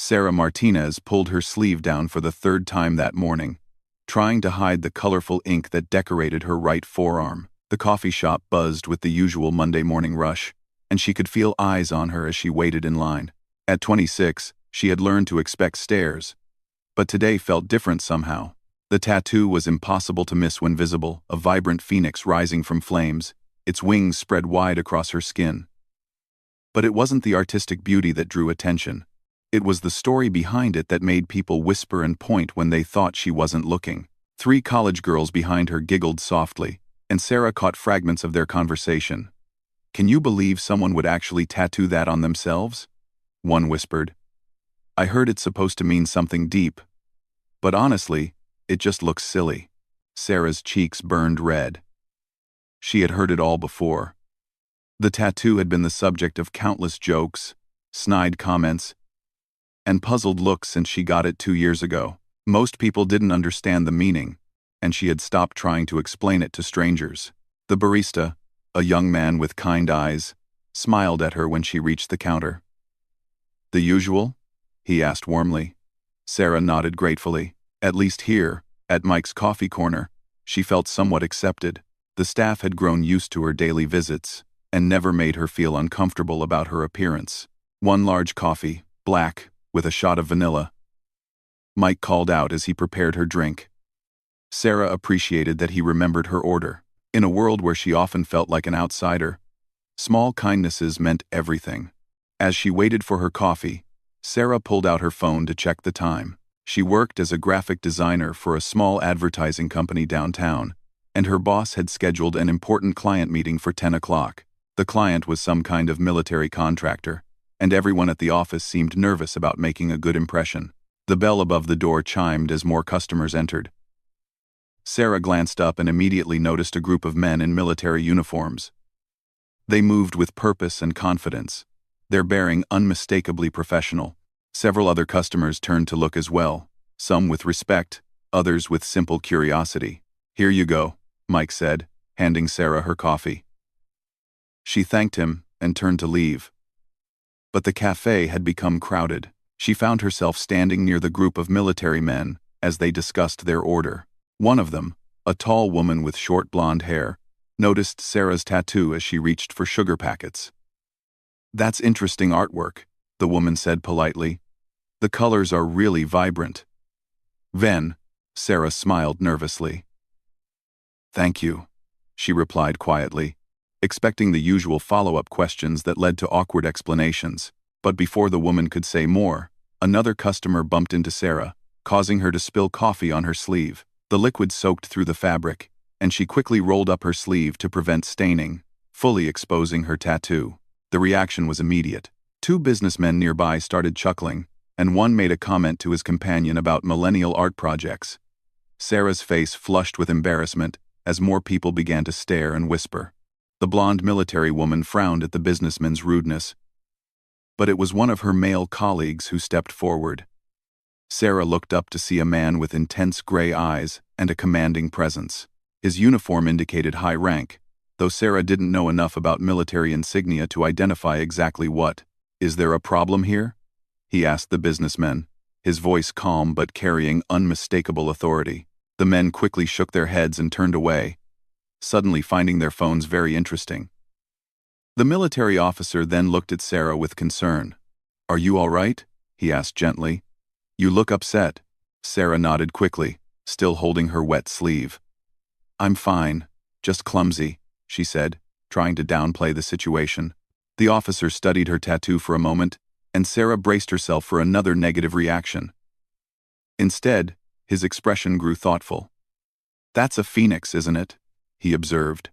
Sarah Martinez pulled her sleeve down for the third time that morning, trying to hide the colorful ink that decorated her right forearm. The coffee shop buzzed with the usual Monday morning rush, and she could feel eyes on her as she waited in line. At 26, she had learned to expect stares, but today felt different somehow. The tattoo was impossible to miss when visible, a vibrant phoenix rising from flames, its wings spread wide across her skin. But it wasn't the artistic beauty that drew attention. It was the story behind it that made people whisper and point when they thought she wasn't looking. 3 college girls behind her giggled softly, and Sarah caught fragments of their conversation. "Can you believe someone would actually tattoo that on themselves?" One whispered. "I heard it's supposed to mean something deep. But honestly, it just looks silly." Sarah's cheeks burned red. She had heard it all before. The tattoo had been the subject of countless jokes, snide comments, and puzzled looks since she got it 2 years ago. Most people didn't understand the meaning, and she had stopped trying to explain it to strangers. The barista, a young man with kind eyes, smiled at her when she reached the counter. "The usual?" he asked warmly. Sarah nodded gratefully. At least here, at Mike's coffee corner, she felt somewhat accepted. The staff had grown used to her daily visits, and never made her feel uncomfortable about her appearance. "One large coffee, black, with a shot of vanilla," Mike called out as he prepared her drink. Sarah appreciated that he remembered her order. In a world where she often felt like an outsider, small kindnesses meant everything. As she waited for her coffee, Sarah pulled out her phone to check the time. She worked as a graphic designer for a small advertising company downtown, and her boss had scheduled an important client meeting for 10 o'clock. The client was some kind of military contractor, and everyone at the office seemed nervous about making a good impression. The bell above the door chimed as more customers entered. Sarah glanced up and immediately noticed a group of men in military uniforms. They moved with purpose and confidence, their bearing unmistakably professional. Several other customers turned to look as well, some with respect, others with simple curiosity. "Here you go," Mike said, handing Sarah her coffee. She thanked him and turned to leave. But the cafe had become crowded. She found herself standing near the group of military men as they discussed their order. One of them, a tall woman with short blonde hair, noticed Sarah's tattoo as she reached for sugar packets. "That's interesting artwork," the woman said politely. "The colors are really vibrant." "Then," Sarah smiled nervously. "Thank you," she replied quietly, expecting the usual follow-up questions that led to awkward explanations. But before the woman could say more, another customer bumped into Sarah, causing her to spill coffee on her sleeve. The liquid soaked through the fabric, and she quickly rolled up her sleeve to prevent staining, fully exposing her tattoo. The reaction was immediate. 2 businessmen nearby started chuckling, and one made a comment to his companion about millennial art projects. Sarah's face flushed with embarrassment as more people began to stare and whisper. The blonde military woman frowned at the businessman's rudeness, but it was one of her male colleagues who stepped forward. Sarah looked up to see a man with intense gray eyes and a commanding presence. His uniform indicated high rank, though Sarah didn't know enough about military insignia to identify exactly what. "Is there a problem here?" he asked the businessmen, his voice calm but carrying unmistakable authority. The men quickly shook their heads and turned away, suddenly finding their phones very interesting. The military officer then looked at Sarah with concern. "Are you all right?" he asked gently. "You look upset." Sarah nodded quickly, still holding her wet sleeve. "I'm fine, just clumsy," she said, trying to downplay the situation. The officer studied her tattoo for a moment, and Sarah braced herself for another negative reaction. Instead, his expression grew thoughtful. "That's a phoenix, isn't it?" he observed.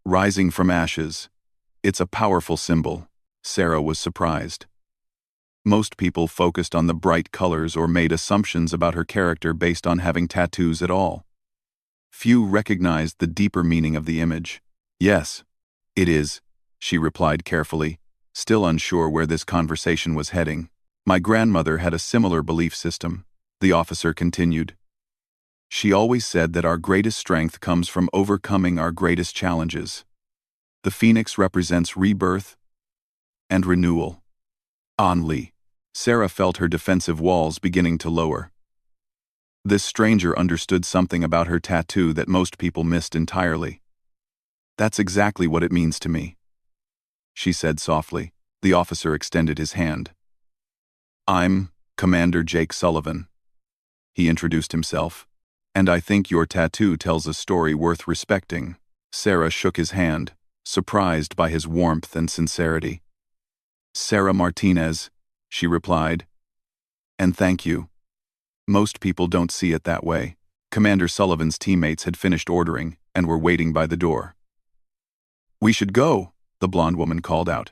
"Rising from ashes. It's a powerful symbol." Sarah was surprised. Most people focused on the bright colors or made assumptions about her character based on having tattoos at all. Few recognized the deeper meaning of the image. "Yes, it is," she replied carefully, still unsure where this conversation was heading. "My grandmother had a similar belief system," the officer continued. "She always said that our greatest strength comes from overcoming our greatest challenges. The phoenix represents rebirth and renewal." "Only," Sarah felt her defensive walls beginning to lower. This stranger understood something about her tattoo that most people missed entirely. "That's exactly what it means to me," she said softly. The officer extended his hand. "I'm Commander Jake Sullivan," he introduced himself, "and I think your tattoo tells a story worth respecting." Sarah shook his hand, surprised by his warmth and sincerity. "Sarah Martinez," she replied, "and thank you. Most people don't see it that way." Commander Sullivan's teammates had finished ordering and were waiting by the door. "We should go," the blonde woman called out.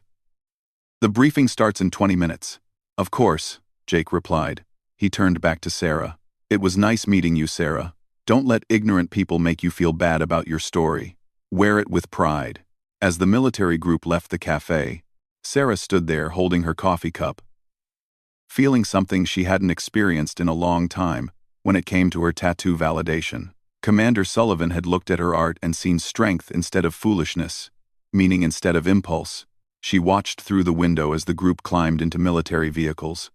"The briefing starts in 20 minutes. "Of course," Jake replied. He turned back to Sarah. "It was nice meeting you, Sarah. Don't let ignorant people make you feel bad about your story. Wear it with pride." As the military group left the cafe, Sarah stood there holding her coffee cup, feeling something she hadn't experienced in a long time when it came to her tattoo validation. Commander Sullivan had looked at her art and seen strength instead of foolishness, meaning instead of impulse. She watched through the window as the group climbed into military vehicles.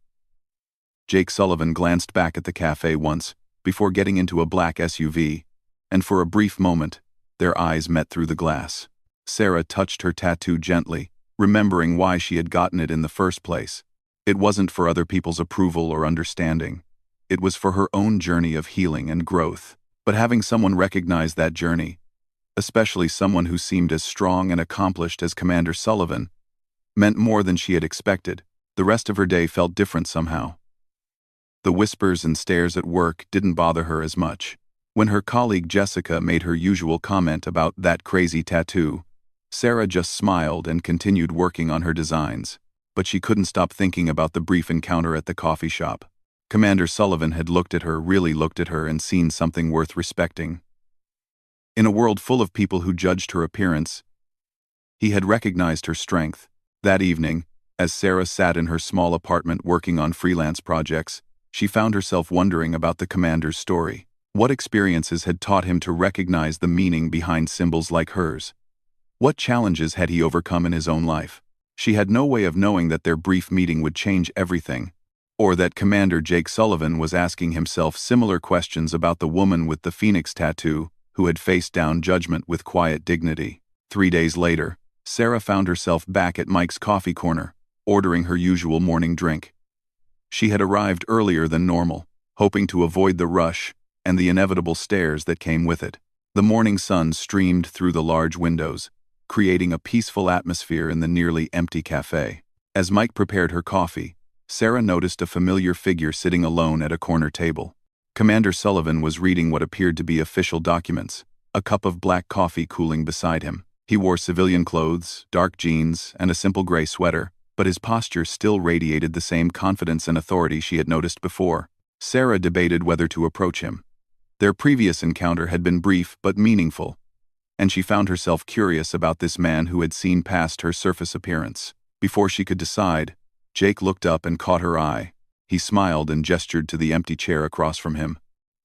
Jake Sullivan glanced back at the cafe once, before getting into a black SUV, and for a brief moment, their eyes met through the glass. Sarah touched her tattoo gently, remembering why she had gotten it in the first place. It wasn't for other people's approval or understanding. It was for her own journey of healing and growth. But having someone recognize that journey, especially someone who seemed as strong and accomplished as Commander Sullivan, meant more than she had expected. The rest of her day felt different somehow. The whispers and stares at work didn't bother her as much. When her colleague Jessica made her usual comment about that crazy tattoo, Sarah just smiled and continued working on her designs. But she couldn't stop thinking about the brief encounter at the coffee shop. Commander Sullivan had really looked at her and seen something worth respecting. In a world full of people who judged her appearance, he had recognized her strength. That evening, as Sarah sat in her small apartment working on freelance projects, she found herself wondering about the commander's story. What experiences had taught him to recognize the meaning behind symbols like hers? What challenges had he overcome in his own life? She had no way of knowing that their brief meeting would change everything, or that Commander Jake Sullivan was asking himself similar questions about the woman with the phoenix tattoo who had faced down judgment with quiet dignity. 3 days later, Sarah found herself back at Mike's coffee corner, ordering her usual morning drink. She had arrived earlier than normal, hoping to avoid the rush and the inevitable stares that came with it. The morning sun streamed through the large windows, creating a peaceful atmosphere in the nearly empty cafe. As Mike prepared her coffee, Sarah noticed a familiar figure sitting alone at a corner table. Commander Sullivan was reading what appeared to be official documents, a cup of black coffee cooling beside him. He wore civilian clothes, dark jeans, and a simple gray sweater, but his posture still radiated the same confidence and authority she had noticed before. Sarah debated whether to approach him. Their previous encounter had been brief but meaningful, and she found herself curious about this man who had seen past her surface appearance. Before she could decide, Jake looked up and caught her eye. He smiled and gestured to the empty chair across from him.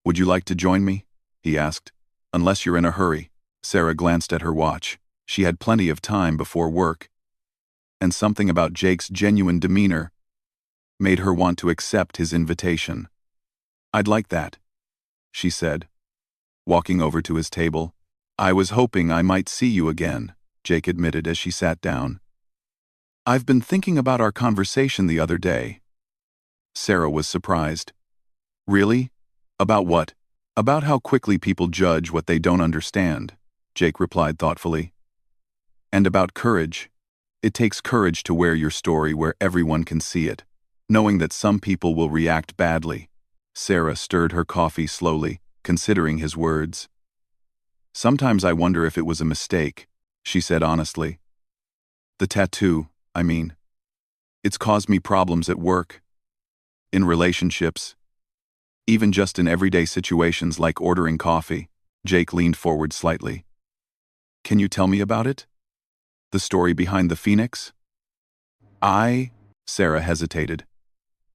"Would you like to join me?" he asked. "Unless you're in a hurry." Sarah glanced at her watch. She had plenty of time before work, and something about Jake's genuine demeanor made her want to accept his invitation. "I'd like that," she said, walking over to his table. "I was hoping I might see you again," Jake admitted as she sat down. "I've been thinking about our conversation the other day." Sarah was surprised. "Really? About what?" "About how quickly people judge what they don't understand," Jake replied thoughtfully. "And about courage. It takes courage to wear your story where everyone can see it, knowing that some people will react badly." Sarah stirred her coffee slowly, considering his words. "Sometimes I wonder if it was a mistake," she said honestly. "The tattoo, I mean. It's caused me problems at work, in relationships, even just in everyday situations like ordering coffee." Jake leaned forward slightly. "Can you tell me about it? The story behind the phoenix?" Sarah hesitated.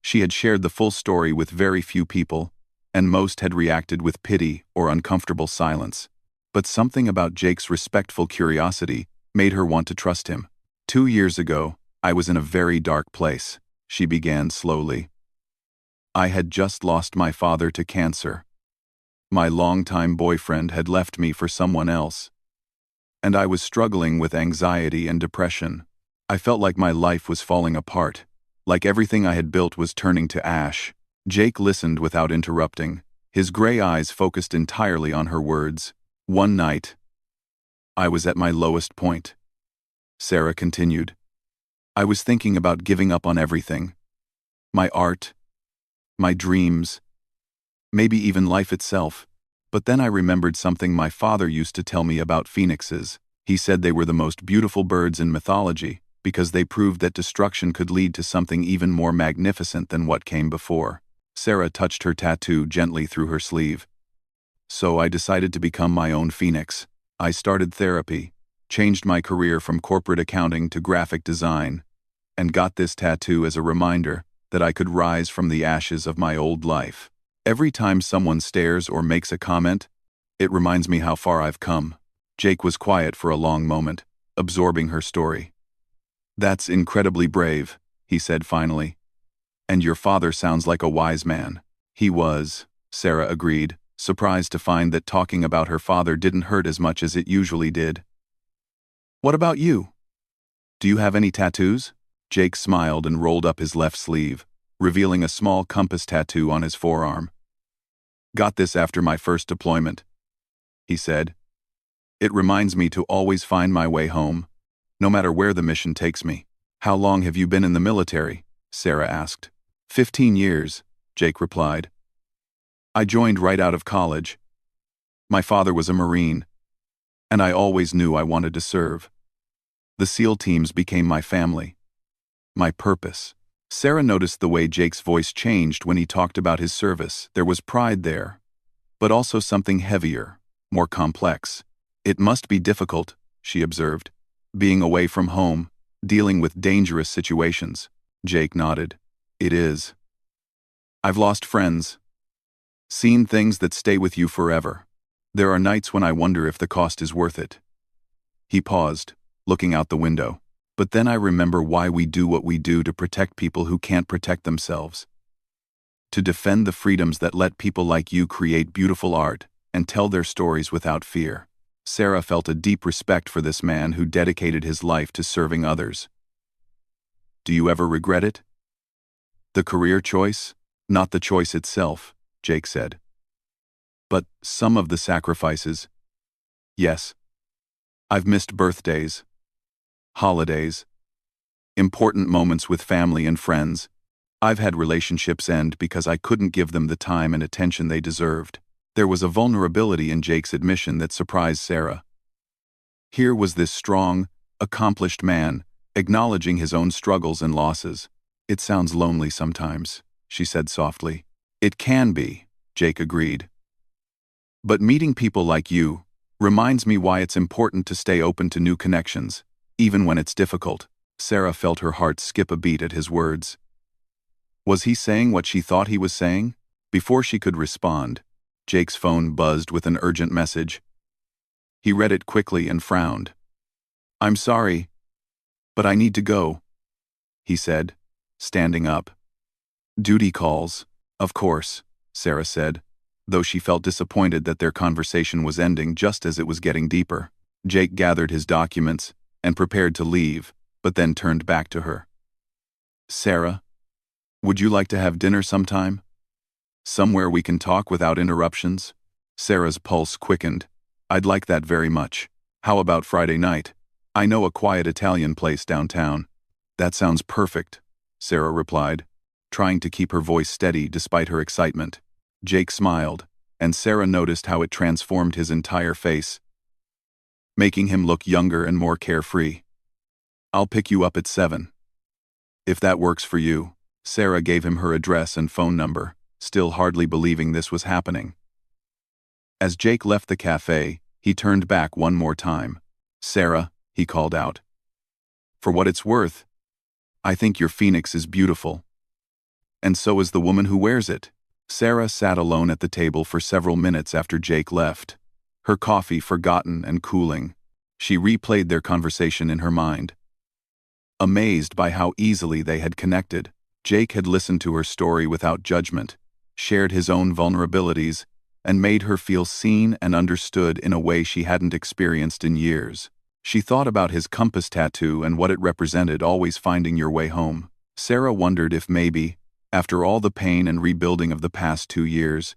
She had shared the full story with very few people, and most had reacted with pity or uncomfortable silence. But something about Jake's respectful curiosity made her want to trust him. "2 years ago, I was in a very dark place," she began slowly. I had just lost my father to cancer. My longtime boyfriend had left me for someone else, and I was struggling with anxiety and depression. I felt like my life was falling apart, like everything I had built was turning to ash. Jake listened without interrupting, his gray eyes focused entirely on her words. One night, I was at my lowest point. Sarah continued. I was thinking about giving up on everything. My art, my dreams, maybe even life itself. But then I remembered something my father used to tell me about phoenixes. He said they were the most beautiful birds in mythology, because they proved that destruction could lead to something even more magnificent than what came before. Sarah touched her tattoo gently through her sleeve. So I decided to become my own phoenix. I started therapy, changed my career from corporate accounting to graphic design, and got this tattoo as a reminder that I could rise from the ashes of my old life. Every time someone stares or makes a comment, it reminds me how far I've come. Jake was quiet for a long moment, absorbing her story. That's incredibly brave, he said finally. And your father sounds like a wise man. He was, Sarah agreed, surprised to find that talking about her father didn't hurt as much as it usually did. What about you? Do you have any tattoos? Jake smiled and rolled up his left sleeve, revealing a small compass tattoo on his forearm. Got this after my first deployment, he said. It reminds me to always find my way home, no matter where the mission takes me. How long have you been in the military? Sarah asked. 15 years, Jake replied. I joined right out of college. My father was a Marine, and I always knew I wanted to serve. The SEAL teams became my family, my purpose. Sarah noticed the way Jake's voice changed when he talked about his service. There was pride there, but also something heavier, more complex. It must be difficult, she observed, being away from home, dealing with dangerous situations. Jake nodded. It is. I've lost friends, seen things that stay with you forever. There are nights when I wonder if the cost is worth it. He paused, looking out the window. But then I remember why we do what we do, to protect people who can't protect themselves. To defend the freedoms that let people like you create beautiful art and tell their stories without fear. Sarah felt a deep respect for this man who dedicated his life to serving others. Do you ever regret it? The career choice? Not the choice itself, Jake said. But some of the sacrifices? Yes. I've missed birthdays, holidays, important moments with family and friends. I've had relationships end because I couldn't give them the time and attention they deserved. There was a vulnerability in Jake's admission that surprised Sarah. Here was this strong, accomplished man, acknowledging his own struggles and losses. It sounds lonely sometimes, she said softly. It can be, Jake agreed. But meeting people like you reminds me why it's important to stay open to new connections, even when it's difficult. Sarah felt her heart skip a beat at his words. Was he saying what she thought he was saying? Before she could respond, Jake's phone buzzed with an urgent message. He read it quickly and frowned. I'm sorry, but I need to go, he said, standing up. Duty calls, of course, Sarah said, though she felt disappointed that their conversation was ending just as it was getting deeper. Jake gathered his documents and prepared to leave, but then turned back to her. Sarah, would you like to have dinner sometime? Somewhere we can talk without interruptions? Sarah's pulse quickened. I'd like that very much. How about Friday night? I know a quiet Italian place downtown. That sounds perfect, Sarah replied, trying to keep her voice steady despite her excitement. Jake smiled, and Sarah noticed how it transformed his entire face, making him look younger and more carefree. I'll pick you up at 7. If that works for you. Sarah gave him her address and phone number, still hardly believing this was happening. As Jake left the cafe, he turned back one more time. Sarah, he called out. For what it's worth, I think your phoenix is beautiful. And so is the woman who wears it. Sarah sat alone at the table for several minutes after Jake left, her coffee forgotten and cooling. She replayed their conversation in her mind, amazed by how easily they had connected. Jake had listened to her story without judgment, shared his own vulnerabilities, and made her feel seen and understood in a way she hadn't experienced in years. She thought about his compass tattoo and what it represented, always finding your way home. Sarah wondered if maybe, after all the pain and rebuilding of the past 2 years,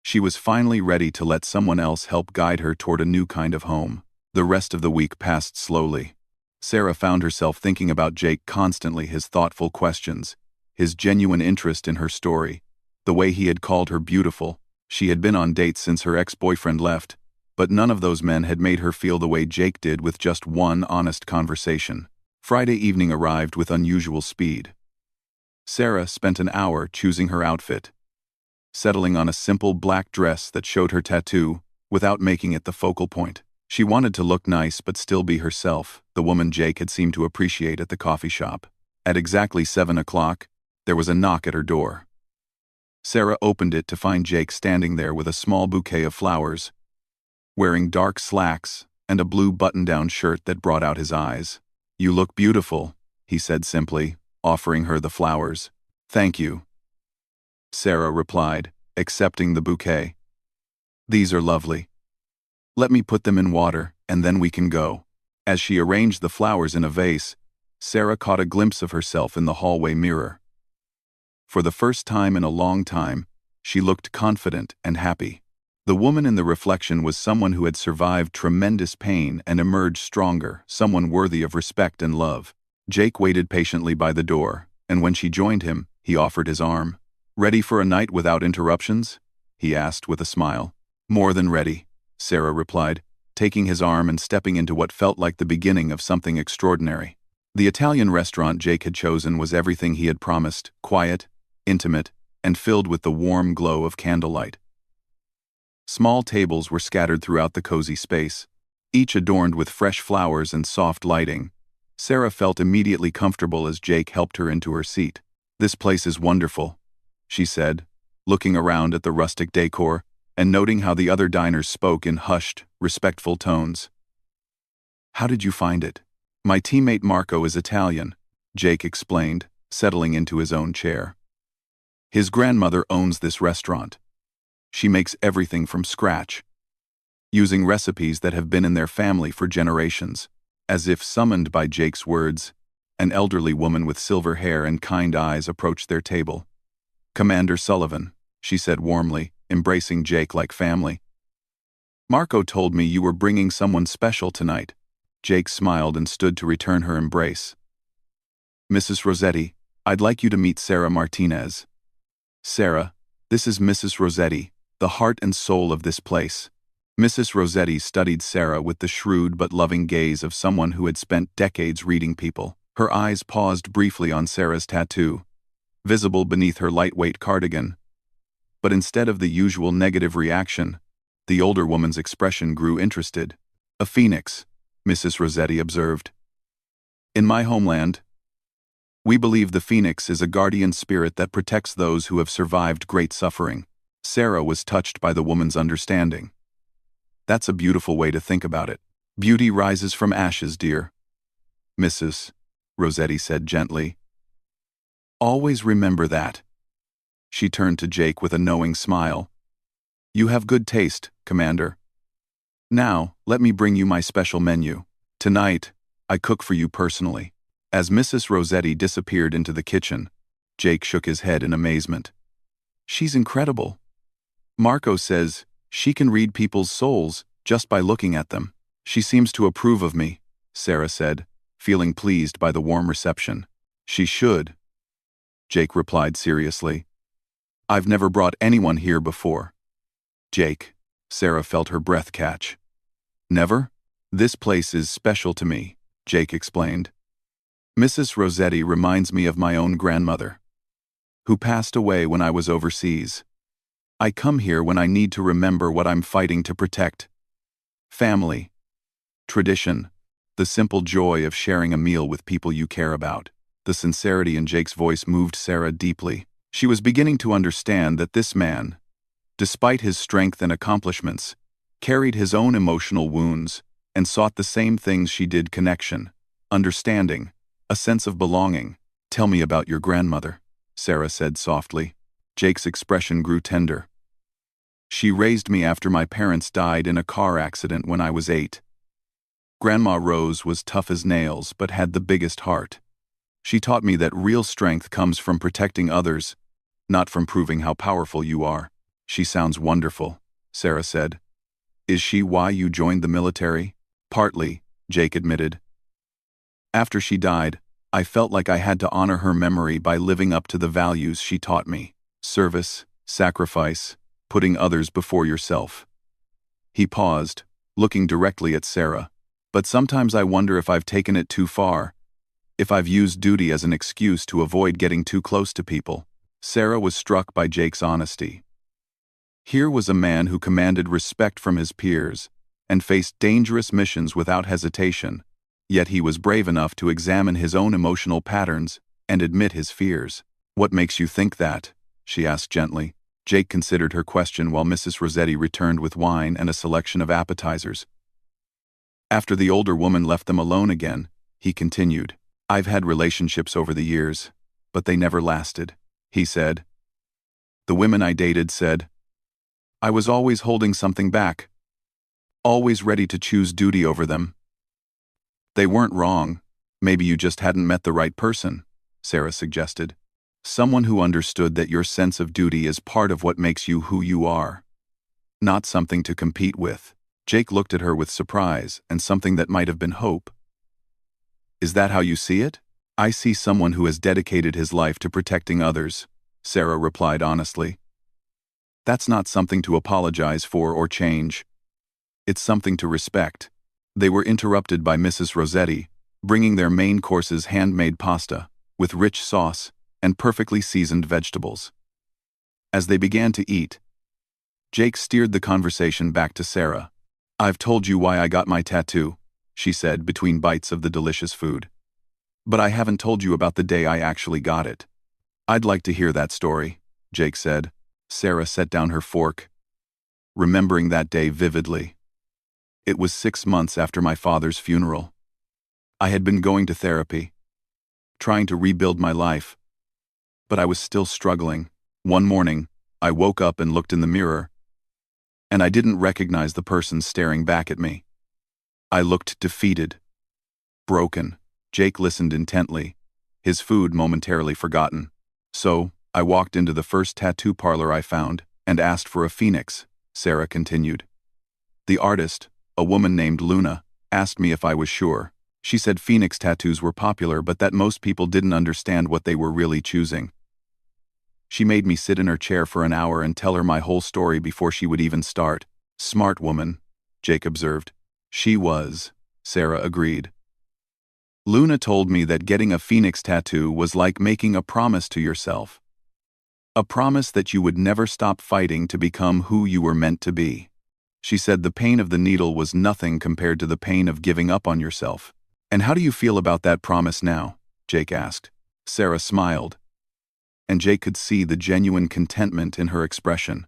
she was finally ready to let someone else help guide her toward a new kind of home. The rest of the week passed slowly. Sarah found herself thinking about Jake constantly, his thoughtful questions, his genuine interest in her story, the way he had called her beautiful. She had been on dates since her ex-boyfriend left, but none of those men had made her feel the way Jake did with just one honest conversation. Friday evening arrived with unusual speed. Sarah spent an hour choosing her outfit, settling on a simple black dress that showed her tattoo without making it the focal point. She wanted to look nice but still be herself, the woman Jake had seemed to appreciate at the coffee shop. At exactly 7 o'clock, there was a knock at her door. Sarah opened it to find Jake standing there with a small bouquet of flowers, wearing dark slacks and a blue button-down shirt that brought out his eyes. "You look beautiful," he said simply, offering her the flowers. "Thank you," Sarah replied, accepting the bouquet. "These are lovely. Let me put them in water, and then we can go." As she arranged the flowers in a vase, Sarah caught a glimpse of herself in the hallway mirror. For the first time in a long time, she looked confident and happy. The woman in the reflection was someone who had survived tremendous pain and emerged stronger, someone worthy of respect and love. Jake waited patiently by the door, and when she joined him, he offered his arm. "Ready for a night without interruptions?" he asked with a smile. "More than ready," Sarah replied, taking his arm and stepping into what felt like the beginning of something extraordinary. The Italian restaurant Jake had chosen was everything he had promised: quiet, intimate, and filled with the warm glow of candlelight. Small tables were scattered throughout the cozy space, each adorned with fresh flowers and soft lighting. Sarah felt immediately comfortable as Jake helped her into her seat. "This place is wonderful," she said, looking around at the rustic decor and noting how the other diners spoke in hushed, respectful tones. "How did you find it?" "My teammate Marco is Italian," Jake explained, settling into his own chair. "His grandmother owns this restaurant. She makes everything from scratch, using recipes that have been in their family for generations." As if summoned by Jake's words, an elderly woman with silver hair and kind eyes approached their table. "Commander Sullivan," she said warmly, embracing Jake like family. "Marco told me you were bringing someone special tonight." Jake smiled and stood to return her embrace. "Mrs. Rossetti, I'd like you to meet Sarah Martinez." "Sarah, this is Mrs. Rossetti, the heart and soul of this place." Mrs. Rossetti studied Sarah with the shrewd but loving gaze of someone who had spent decades reading people. Her eyes paused briefly on Sarah's tattoo, visible beneath her lightweight cardigan. But instead of the usual negative reaction, the older woman's expression grew interested. "A phoenix," Mrs. Rossetti observed. "In my homeland, we believe the phoenix is a guardian spirit that protects those who have survived great suffering." Sarah was touched by the woman's understanding. "That's a beautiful way to think about it. Beauty rises from ashes, dear," Mrs. Rossetti said gently. "Always remember that." She turned to Jake with a knowing smile. "You have good taste, Commander. Now, let me bring you my special menu. Tonight, I cook for you personally." As Mrs. Rossetti disappeared into the kitchen, Jake shook his head in amazement. "She's incredible. Marco says she can read people's souls just by looking at them." "She seems to approve of me," Sarah said, feeling pleased by the warm reception. "She should," Jake replied seriously. "I've never brought anyone here before." "Jake," Sarah felt her breath catch. "Never? This place is special to me," Jake explained. "Mrs. Rossetti reminds me of my own grandmother, who passed away when I was overseas. I come here when I need to remember what I'm fighting to protect. Family, tradition, the simple joy of sharing a meal with people you care about." The sincerity in Jake's voice moved Sarah deeply. She was beginning to understand that this man, despite his strength and accomplishments, carried his own emotional wounds and sought the same things she did: connection, understanding, a sense of belonging. Tell me about your grandmother, Sarah said softly. Jake's expression grew tender. She raised me after my parents died in a car accident when I was 8. Grandma Rose was tough as nails but had the biggest heart. She taught me that real strength comes from protecting others, not from proving how powerful you are. She sounds wonderful, Sarah said. Is she why you joined the military? Partly, Jake admitted. After she died, I felt like I had to honor her memory by living up to the values she taught me: service, sacrifice, putting others before yourself. He paused, looking directly at Sarah. But sometimes I wonder if I've taken it too far, if I've used duty as an excuse to avoid getting too close to people. Sarah was struck by Jake's honesty. Here was a man who commanded respect from his peers and faced dangerous missions without hesitation, yet he was brave enough to examine his own emotional patterns and admit his fears. What makes you think that? She asked gently. Jake considered her question while Mrs. Rossetti returned with wine and a selection of appetizers. After the older woman left them alone again, he continued, I've had relationships over the years, but they never lasted, he said. The women I dated said, I was always holding something back, always ready to choose duty over them. They weren't wrong. Maybe you just hadn't met the right person, Sarah suggested. Someone who understood that your sense of duty is part of what makes you who you are, not something to compete with. Jake looked at her with surprise and something that might have been hope. Is that how you see it? I see someone who has dedicated his life to protecting others, Sarah replied honestly. That's not something to apologize for or change. It's something to respect. They were interrupted by Mrs. Rossetti, bringing their main course's handmade pasta, with rich sauce and perfectly seasoned vegetables. As they began to eat, Jake steered the conversation back to Sarah. I've told you why I got my tattoo, she said between bites of the delicious food. But I haven't told you about the day I actually got it. I'd like to hear that story, Jake said. Sarah set down her fork, remembering that day vividly. It was 6 months after my father's funeral. I had been going to therapy, trying to rebuild my life, but I was still struggling. One morning, I woke up and looked in the mirror, and I didn't recognize the person staring back at me. I looked defeated, broken. Jake listened intently, his food momentarily forgotten. So, I walked into the first tattoo parlor I found and asked for a phoenix, Sarah continued. The artist, a woman named Luna, asked me if I was sure. She said phoenix tattoos were popular but that most people didn't understand what they were really choosing. She made me sit in her chair for an hour and tell her my whole story before she would even start. Smart woman, Jake observed. She was, Sarah agreed. Luna told me that getting a phoenix tattoo was like making a promise to yourself. A promise that you would never stop fighting to become who you were meant to be. She said the pain of the needle was nothing compared to the pain of giving up on yourself. And how do you feel about that promise now? Jake asked. Sarah smiled, and Jake could see the genuine contentment in her expression.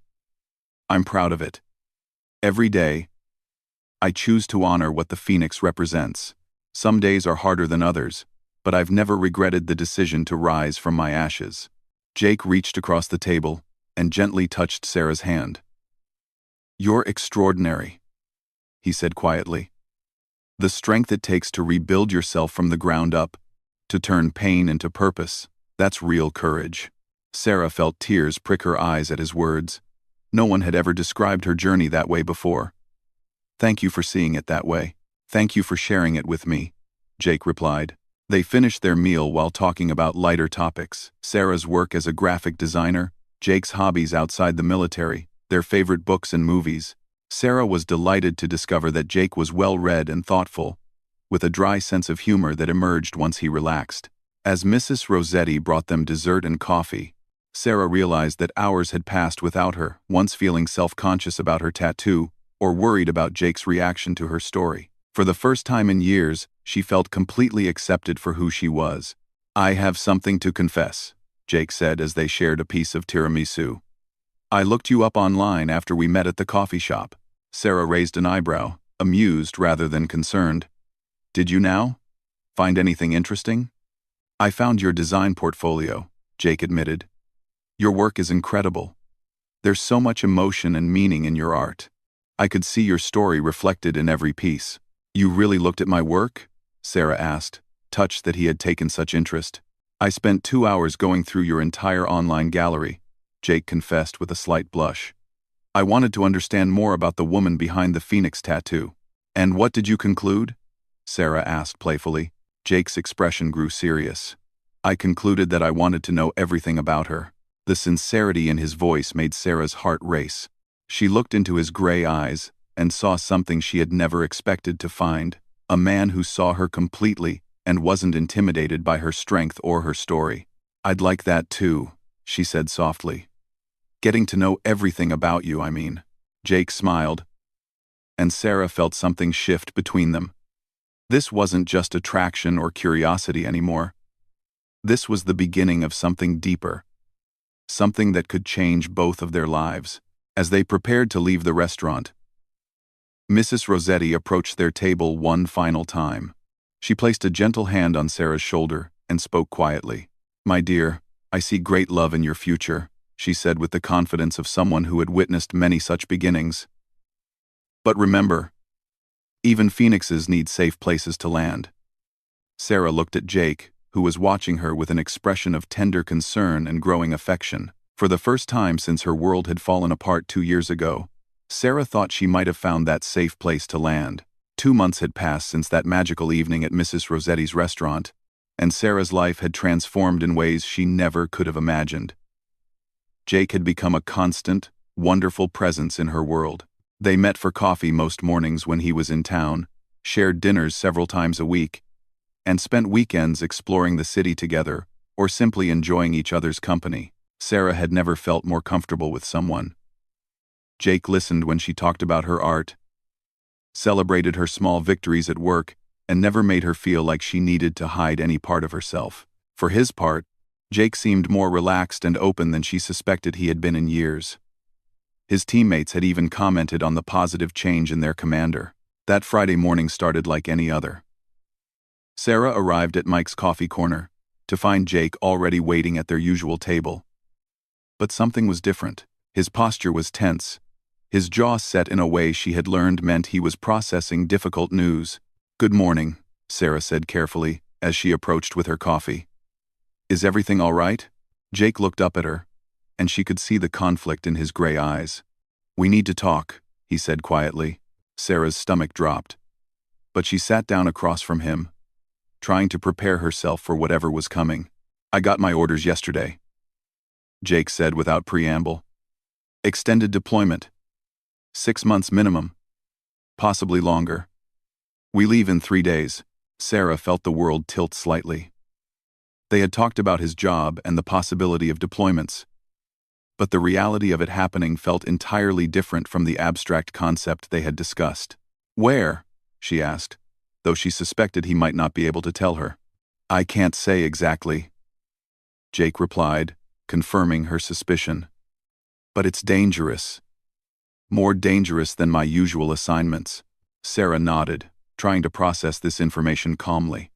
I'm proud of it. Every day, I choose to honor what the phoenix represents. Some days are harder than others, but I've never regretted the decision to rise from my ashes. Jake reached across the table and gently touched Sarah's hand. You're extraordinary, he said quietly. The strength it takes to rebuild yourself from the ground up, to turn pain into purpose, that's real courage. Sarah felt tears prick her eyes at his words. No one had ever described her journey that way before. Thank you for seeing it that way. Thank you for sharing it with me, Jake replied. They finished their meal while talking about lighter topics: Sarah's work as a graphic designer, Jake's hobbies outside the military, their favorite books and movies. Sarah was delighted to discover that Jake was well-read and thoughtful, with a dry sense of humor that emerged once he relaxed. As Mrs. Rossetti brought them dessert and coffee, Sarah realized that hours had passed without her, once feeling self-conscious about her tattoo or worried about Jake's reaction to her story. For the first time in years, she felt completely accepted for who she was. I have something to confess, Jake said as they shared a piece of tiramisu. I looked you up online after we met at the coffee shop. Sarah raised an eyebrow, amused rather than concerned. Did you now? Find anything interesting? I found your design portfolio, Jake admitted. Your work is incredible. There's so much emotion and meaning in your art. I could see your story reflected in every piece. You really looked at my work? Sarah asked, touched that he had taken such interest. I spent 2 hours going through your entire online gallery, Jake confessed with a slight blush. I wanted to understand more about the woman behind the phoenix tattoo. And what did you conclude? Sarah asked playfully. Jake's expression grew serious. I concluded that I wanted to know everything about her. The sincerity in his voice made Sarah's heart race. She looked into his gray eyes and saw something she had never expected to find, a man who saw her completely and wasn't intimidated by her strength or her story. I'd like that too, she said softly. Getting to know everything about you, I mean. Jake smiled, and Sarah felt something shift between them. This wasn't just attraction or curiosity anymore. This was the beginning of something deeper, something that could change both of their lives. As they prepared to leave the restaurant, Mrs. Rossetti approached their table one final time. She placed a gentle hand on Sarah's shoulder and spoke quietly. My dear, I see great love in your future, she said with the confidence of someone who had witnessed many such beginnings. But remember, even phoenixes need safe places to land. Sarah looked at Jake, who was watching her with an expression of tender concern and growing affection. For the first time since her world had fallen apart 2 years ago, Sarah thought she might have found that safe place to land. 2 months had passed since that magical evening at Mrs. Rossetti's restaurant, and Sarah's life had transformed in ways she never could have imagined. Jake had become a constant, wonderful presence in her world. They met for coffee most mornings when he was in town, shared dinners several times a week, and spent weekends exploring the city together or simply enjoying each other's company. Sarah had never felt more comfortable with someone. Jake listened when she talked about her art, celebrated her small victories at work, and never made her feel like she needed to hide any part of herself. For his part, Jake seemed more relaxed and open than she suspected he had been in years. His teammates had even commented on the positive change in their commander. That Friday morning started like any other. Sarah arrived at Mike's coffee corner to find Jake already waiting at their usual table. But something was different. His posture was tense, his jaw set in a way she had learned meant he was processing difficult news. Good morning, Sarah said carefully as she approached with her coffee. Is everything all right? Jake looked up at her, and she could see the conflict in his gray eyes. We need to talk, he said quietly. Sarah's stomach dropped, but she sat down across from him, trying to prepare herself for whatever was coming. I got my orders yesterday, Jake said without preamble. Extended deployment. 6 months minimum. Possibly longer. We leave in 3 days. Sarah felt the world tilt slightly. They had talked about his job and the possibility of deployments, but the reality of it happening felt entirely different from the abstract concept they had discussed. Where? She asked, though she suspected he might not be able to tell her. I can't say exactly, Jake replied, confirming her suspicion. But it's dangerous. More dangerous than my usual assignments. Sarah nodded, trying to process this information calmly.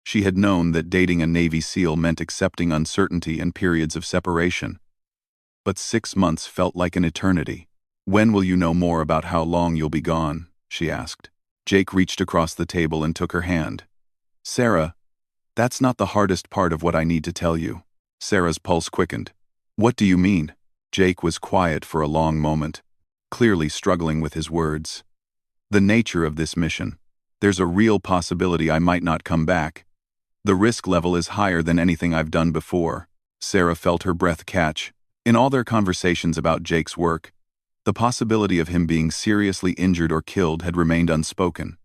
She had known that dating a Navy SEAL meant accepting uncertainty and periods of separation. But 6 months felt like an eternity. When will you know more about how long you'll be gone? She asked. Jake reached across the table and took her hand. Sarah, that's not the hardest part of what I need to tell you. Sarah's pulse quickened. What do you mean? Jake was quiet for a long moment, clearly struggling with his words. The nature of this mission. There's a real possibility I might not come back. The risk level is higher than anything I've done before. Sarah felt her breath catch. In all their conversations about Jake's work, the possibility of him being seriously injured or killed had remained unspoken,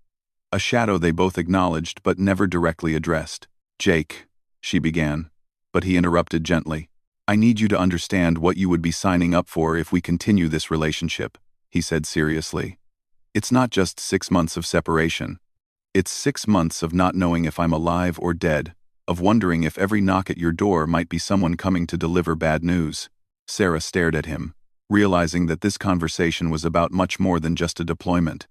a shadow they both acknowledged but never directly addressed. Jake, she began, but he interrupted gently. I need you to understand what you would be signing up for if we continue this relationship, he said seriously. It's not just 6 months of separation. It's 6 months of not knowing if I'm alive or dead, of wondering if every knock at your door might be someone coming to deliver bad news. Sarah stared at him, realizing that this conversation was about much more than just a deployment.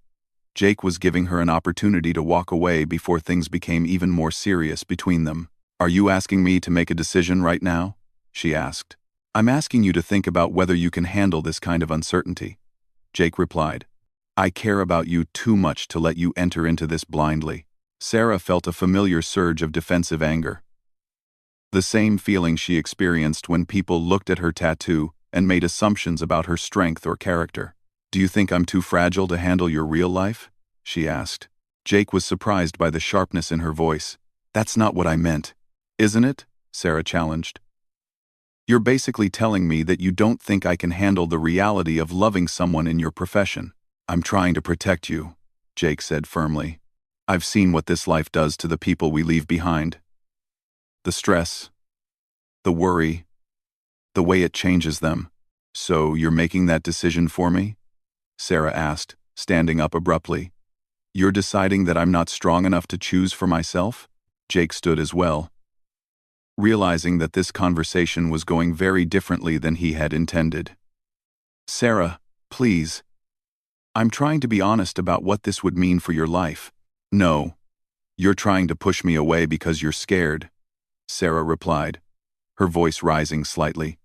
Jake was giving her an opportunity to walk away before things became even more serious between them. Are you asking me to make a decision right now? She asked. I'm asking you to think about whether you can handle this kind of uncertainty. Jake replied. I care about you too much to let you enter into this blindly. Sarah felt a familiar surge of defensive anger. The same feeling she experienced when people looked at her tattoo and made assumptions about her strength or character. Do you think I'm too fragile to handle your real life? She asked. Jake was surprised by the sharpness in her voice. That's not what I meant. Isn't it? Sarah challenged. You're basically telling me that you don't think I can handle the reality of loving someone in your profession. I'm trying to protect you, Jake said firmly. I've seen what this life does to the people we leave behind. The stress, the worry, the way it changes them. So you're making that decision for me? Sarah asked, standing up abruptly. You're deciding that I'm not strong enough to choose for myself? Jake stood as well, realizing that this conversation was going very differently than he had intended. Sarah, please. I'm trying to be honest about what this would mean for your life. No. You're trying to push me away because you're scared, Sarah replied, her voice rising slightly.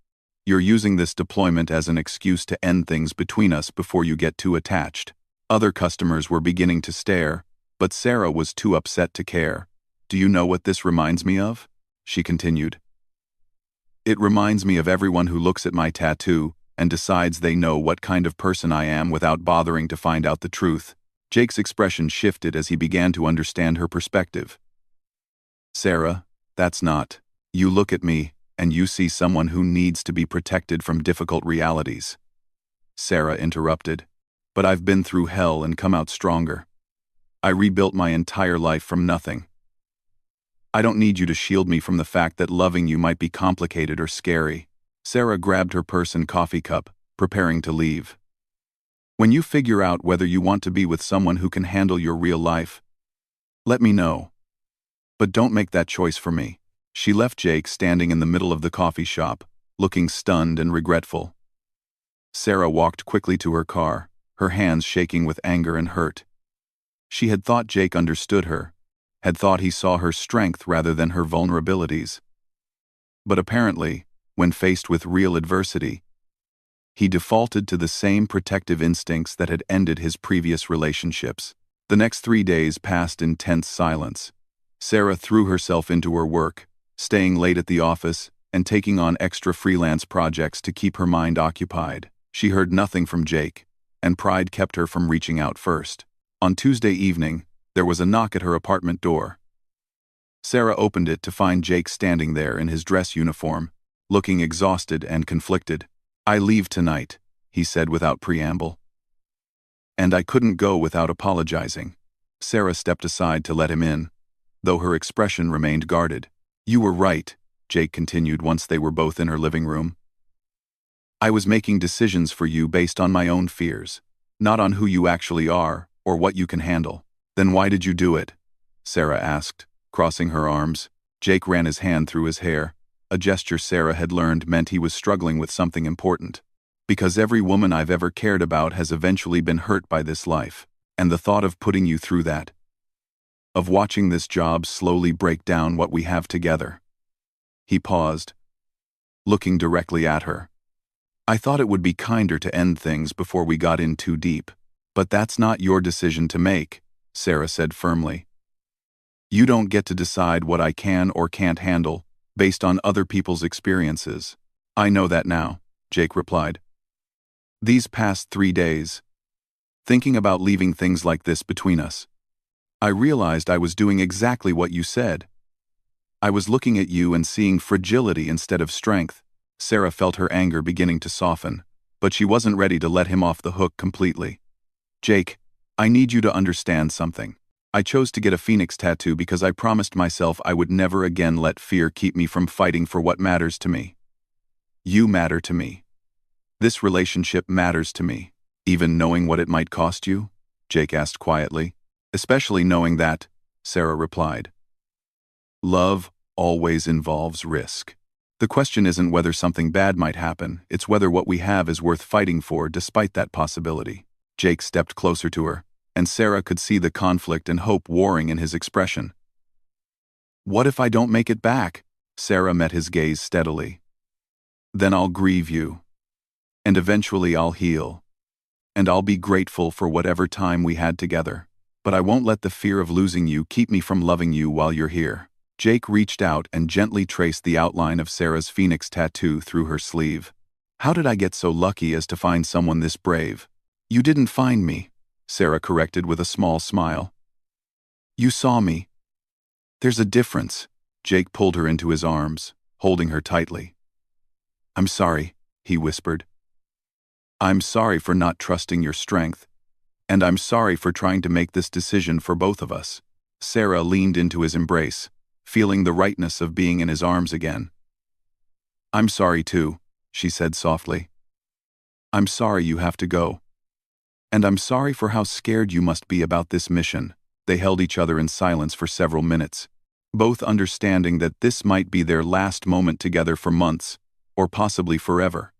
You're using this deployment as an excuse to end things between us before you get too attached. Other customers were beginning to stare, but Sarah was too upset to care. Do you know what this reminds me of? She continued. It reminds me of everyone who looks at my tattoo and decides they know what kind of person I am without bothering to find out the truth. Jake's expression shifted as he began to understand her perspective. Sarah, that's not. You look at me, and you see someone who needs to be protected from difficult realities. Sarah interrupted. But I've been through hell and come out stronger. I rebuilt my entire life from nothing. I don't need you to shield me from the fact that loving you might be complicated or scary. Sarah grabbed her purse and coffee cup, preparing to leave. When you figure out whether you want to be with someone who can handle your real life, let me know. But don't make that choice for me. She left Jake standing in the middle of the coffee shop, looking stunned and regretful. Sarah walked quickly to her car, her hands shaking with anger and hurt. She had thought Jake understood her, had thought he saw her strength rather than her vulnerabilities. But apparently, when faced with real adversity, he defaulted to the same protective instincts that had ended his previous relationships. The next 3 days passed in tense silence. Sarah threw herself into her work, staying late at the office and taking on extra freelance projects to keep her mind occupied. She heard nothing from Jake, and pride kept her from reaching out first. On Tuesday evening, there was a knock at her apartment door. Sarah opened it to find Jake standing there in his dress uniform, looking exhausted and conflicted. I leave tonight, he said without preamble. And I couldn't go without apologizing. Sarah stepped aside to let him in, though her expression remained guarded. You were right, Jake continued once they were both in her living room. I was making decisions for you based on my own fears, not on who you actually are or what you can handle. Then why did you do it? Sarah asked, crossing her arms. Jake ran his hand through his hair, a gesture Sarah had learned meant he was struggling with something important. Because every woman I've ever cared about has eventually been hurt by this life, and the thought of putting you through that, of watching this job slowly break down what we have together. He paused, looking directly at her. I thought it would be kinder to end things before we got in too deep. But that's not your decision to make, Sarah said firmly. You don't get to decide what I can or can't handle based on other people's experiences. I know that now, Jake replied. These past 3 days, thinking about leaving things like this between us, I realized I was doing exactly what you said. I was looking at you and seeing fragility instead of strength. Sarah felt her anger beginning to soften, but she wasn't ready to let him off the hook completely. Jake, I need you to understand something. I chose to get a phoenix tattoo because I promised myself I would never again let fear keep me from fighting for what matters to me. You matter to me. This relationship matters to me. Even knowing what it might cost you? Jake asked quietly. Especially knowing that, Sarah replied. Love always involves risk. The question isn't whether something bad might happen, it's whether what we have is worth fighting for despite that possibility. Jake stepped closer to her, and Sarah could see the conflict and hope warring in his expression. What if I don't make it back? Sarah met his gaze steadily. Then I'll grieve you. And eventually I'll heal. And I'll be grateful for whatever time we had together. But I won't let the fear of losing you keep me from loving you while you're here. Jake reached out and gently traced the outline of Sarah's phoenix tattoo through her sleeve. How did I get so lucky as to find someone this brave? You didn't find me, Sarah corrected with a small smile. You saw me. There's a difference. Jake pulled her into his arms, holding her tightly. I'm sorry, he whispered. I'm sorry for not trusting your strength. And I'm sorry for trying to make this decision for both of us. Sarah leaned into his embrace, feeling the rightness of being in his arms again. I'm sorry too, she said softly. I'm sorry you have to go. And I'm sorry for how scared you must be about this mission. They held each other in silence for several minutes, both understanding that this might be their last moment together for months, or possibly forever.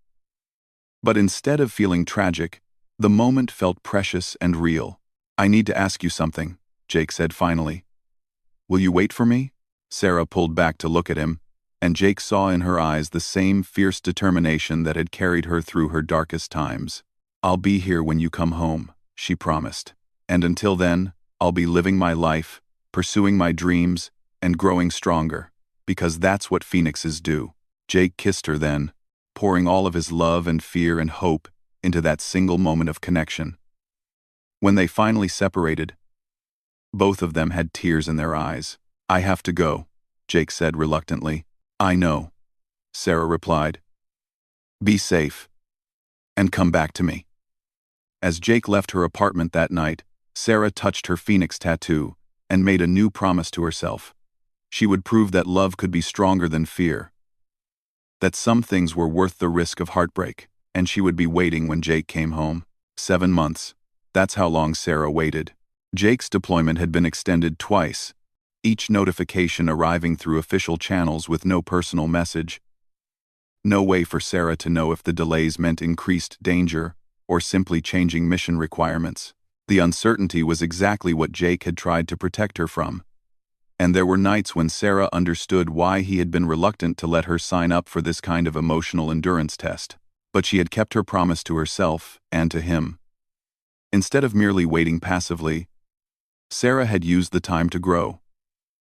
But instead of feeling tragic, the moment felt precious and real. I need to ask you something, Jake said finally. Will you wait for me? Sarah pulled back to look at him, and Jake saw in her eyes the same fierce determination that had carried her through her darkest times. I'll be here when you come home, she promised. And until then, I'll be living my life, pursuing my dreams, and growing stronger, because that's what phoenixes do. Jake kissed her then, pouring all of his love and fear and hope into that single moment of connection. When they finally separated, both of them had tears in their eyes. I have to go, Jake said reluctantly. I know, Sarah replied. Be safe, and come back to me. As Jake left her apartment that night, Sarah touched her phoenix tattoo and made a new promise to herself. She would prove that love could be stronger than fear, that some things were worth the risk of heartbreak, and she would be waiting when Jake came home. 7 months. That's how long Sarah waited. Jake's deployment had been extended twice, each notification arriving through official channels with no personal message. No way for Sarah to know if the delays meant increased danger or simply changing mission requirements. The uncertainty was exactly what Jake had tried to protect her from. And there were nights when Sarah understood why he had been reluctant to let her sign up for this kind of emotional endurance test. But she had kept her promise to herself and to him. Instead of merely waiting passively, Sarah had used the time to grow.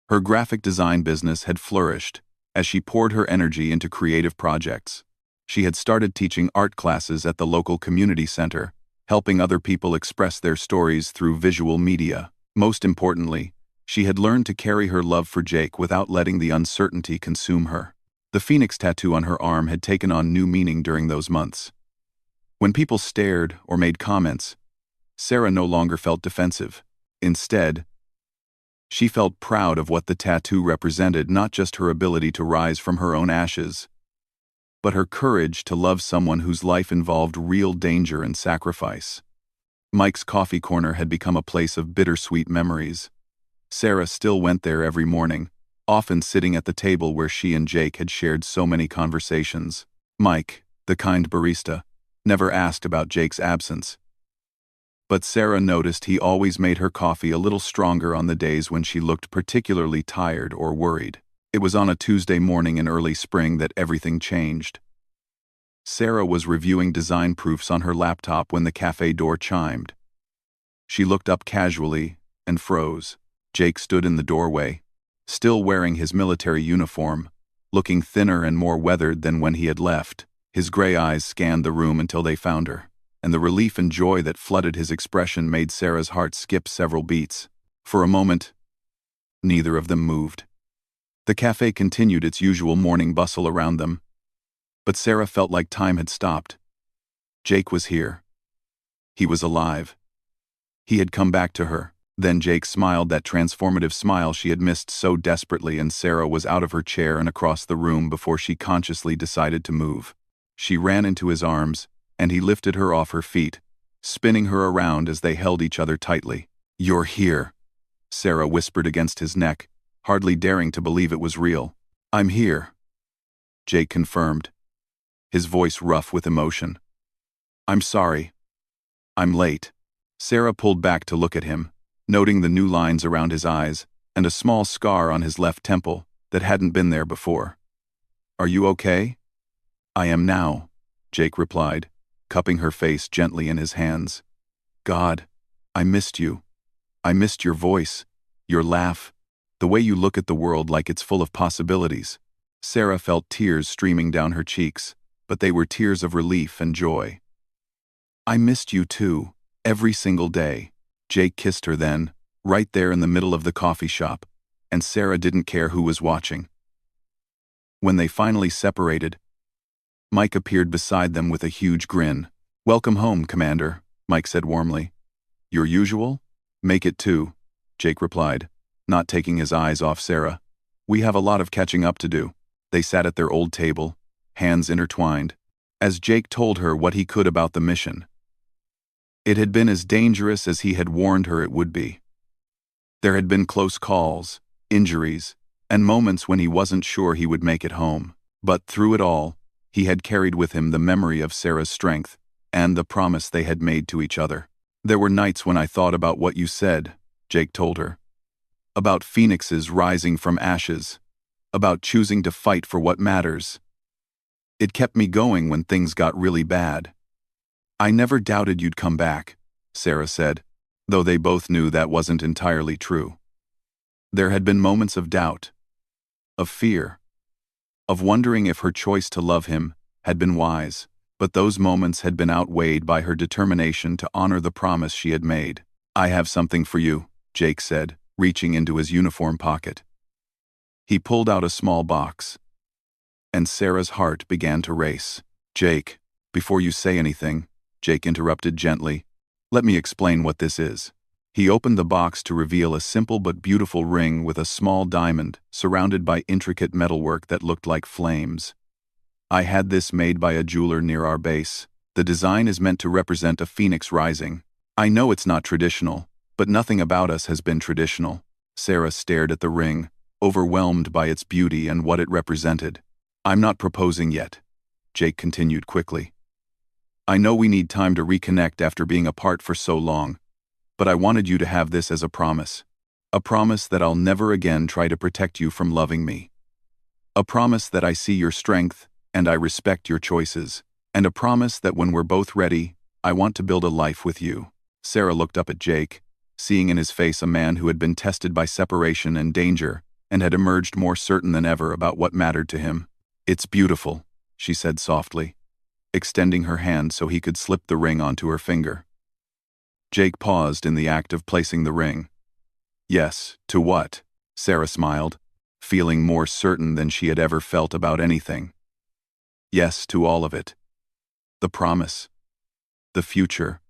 Her graphic design business had flourished as she poured her energy into creative projects. She had started teaching art classes at the local community center, helping other people express their stories through visual media. Most importantly, she had learned to carry her love for Jake without letting the uncertainty consume her. The phoenix tattoo on her arm had taken on new meaning during those months. When people stared or made comments, Sarah no longer felt defensive. Instead, she felt proud of what the tattoo represented, not just her ability to rise from her own ashes, but her courage to love someone whose life involved real danger and sacrifice. Mike's coffee corner had become a place of bittersweet memories. Sarah still went there every morning, often sitting at the table where she and Jake had shared so many conversations. Mike, the kind barista, never asked about Jake's absence. But Sarah noticed he always made her coffee a little stronger on the days when she looked particularly tired or worried. It was on a Tuesday morning in early spring that everything changed. Sarah was reviewing design proofs on her laptop when the cafe door chimed. She looked up casually and froze. Jake stood in the doorway, still wearing his military uniform, looking thinner and more weathered than when he had left. His gray eyes scanned the room until they found her, and the relief and joy that flooded his expression made Sarah's heart skip several beats. For a moment, neither of them moved. The cafe continued its usual morning bustle around them, but Sarah felt like time had stopped. Jake was here. He was alive. He had come back to her. Then Jake smiled, that transformative smile she had missed so desperately, and Sarah was out of her chair and across the room before she consciously decided to move. She ran into his arms, and he lifted her off her feet, spinning her around as they held each other tightly. You're here, Sarah whispered against his neck, hardly daring to believe it was real. I'm here, Jake confirmed, his voice rough with emotion. I'm sorry. I'm late. Sarah pulled back to look at him, noting the new lines around his eyes, and a small scar on his left temple that hadn't been there before. "Are you okay?" "I am now," Jake replied, cupping her face gently in his hands. "God, I missed you. I missed your voice, your laugh, the way you look at the world like it's full of possibilities." Sarah felt tears streaming down her cheeks, but they were tears of relief and joy. "I missed you too, every single day." Jake kissed her then, right there in the middle of the coffee shop, and Sarah didn't care who was watching. When they finally separated, Mike appeared beside them with a huge grin. "Welcome home, Commander," Mike said warmly. "Your usual? Make it two," Jake replied, not taking his eyes off Sarah. "We have a lot of catching up to do." They sat at their old table, hands intertwined, as Jake told her what he could about the mission. It had been as dangerous as he had warned her it would be. There had been close calls, injuries, and moments when he wasn't sure he would make it home. But through it all, he had carried with him the memory of Sarah's strength and the promise they had made to each other. "There were nights when I thought about what you said," Jake told her. "About phoenixes rising from ashes. About choosing to fight for what matters. It kept me going when things got really bad." "I never doubted you'd come back," Sarah said, though they both knew that wasn't entirely true. There had been moments of doubt, of fear, of wondering if her choice to love him had been wise, but those moments had been outweighed by her determination to honor the promise she had made. "I have something for you," Jake said, reaching into his uniform pocket. He pulled out a small box, and Sarah's heart began to race. "Jake, before you say anything," Jake interrupted gently, "let me explain what this is." He opened the box to reveal a simple but beautiful ring with a small diamond surrounded by intricate metalwork that looked like flames. "I had this made by a jeweler near our base. The design is meant to represent a phoenix rising. I know it's not traditional, but nothing about us has been traditional." Sarah stared at the ring, overwhelmed by its beauty and what it represented. "I'm not proposing yet," Jake continued quickly. "I know we need time to reconnect after being apart for so long, but I wanted you to have this as a promise. A promise that I'll never again try to protect you from loving me. A promise that I see your strength and I respect your choices. And a promise that when we're both ready, I want to build a life with you." Sarah looked up at Jake, seeing in his face a man who had been tested by separation and danger and had emerged more certain than ever about what mattered to him. "It's beautiful," she said softly, extending her hand so he could slip the ring onto her finger. Jake paused in the act of placing the ring. "Yes, to what?" Sarah smiled, feeling more certain than she had ever felt about anything. "Yes, to all of it. The promise. The future.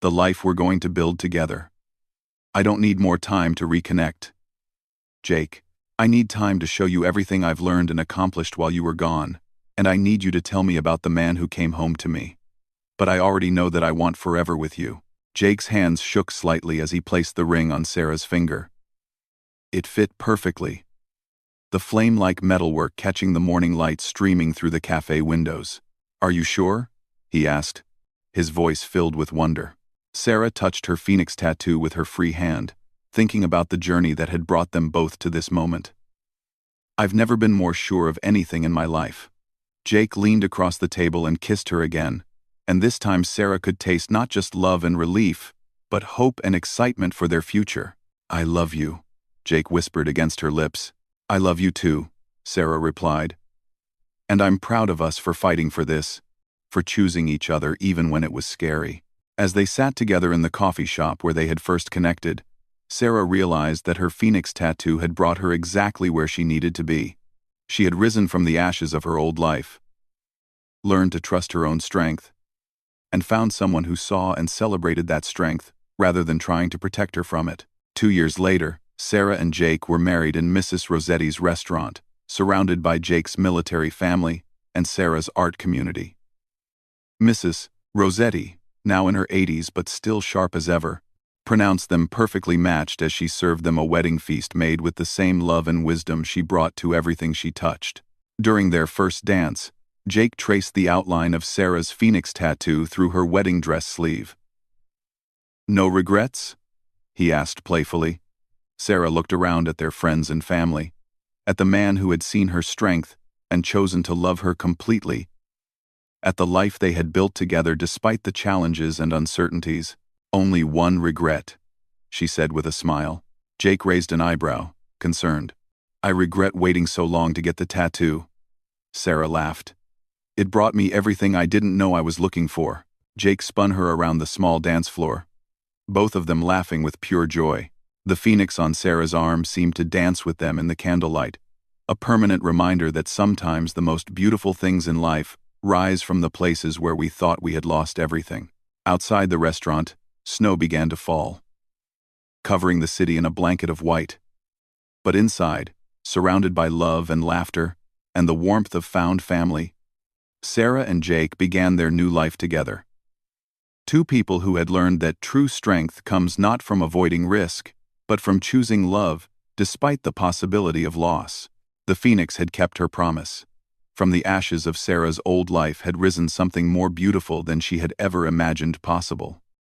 The life we're going to build together. I don't need more time to reconnect. Jake, I need time to show you everything I've learned and accomplished while you were gone, and I need you to tell me about the man who came home to me. But I already know that I want forever with you." Jake's hands shook slightly as he placed the ring on Sarah's finger. It fit perfectly, the flame-like metalwork catching the morning light streaming through the cafe windows. "Are you sure?" he asked, his voice filled with wonder. Sarah touched her phoenix tattoo with her free hand, thinking about the journey that had brought them both to this moment. "I've never been more sure of anything in my life." Jake leaned across the table and kissed her again, and this time Sarah could taste not just love and relief, but hope and excitement for their future. "I love you," Jake whispered against her lips. "I love you too," Sarah replied. "And I'm proud of us for fighting for this, for choosing each other even when it was scary." As they sat together in the coffee shop where they had first connected, Sarah realized that her phoenix tattoo had brought her exactly where she needed to be. She had risen from the ashes of her old life, learned to trust her own strength, and found someone who saw and celebrated that strength rather than trying to protect her from it. 2 years later, Sarah and Jake were married in Mrs. Rossetti's restaurant, surrounded by Jake's military family and Sarah's art community. Mrs. Rossetti, now in her 80s but still sharp as ever, pronounced them perfectly matched as she served them a wedding feast made with the same love and wisdom she brought to everything she touched. During their first dance, Jake traced the outline of Sarah's phoenix tattoo through her wedding dress sleeve. "No regrets?" he asked playfully. Sarah looked around at their friends and family, at the man who had seen her strength and chosen to love her completely, at the life they had built together despite the challenges and uncertainties. Only one regret, she said with a smile. Jake raised an eyebrow, concerned. I regret waiting so long to get the tattoo. Sarah laughed. It brought me everything I didn't know I was looking for. Jake spun her around the small dance floor, both of them laughing with pure joy. The phoenix on Sarah's arm seemed to dance with them in the candlelight, a permanent reminder that sometimes the most beautiful things in life rise from the places where we thought we had lost everything. Outside the restaurant, snow began to fall, covering the city in a blanket of white. But inside, surrounded by love and laughter and the warmth of found family, Sarah and Jake began their new life together. Two people who had learned that true strength comes not from avoiding risk, but from choosing love despite the possibility of loss. The phoenix had kept her promise. From the ashes of Sarah's old life had risen something more beautiful than she had ever imagined possible.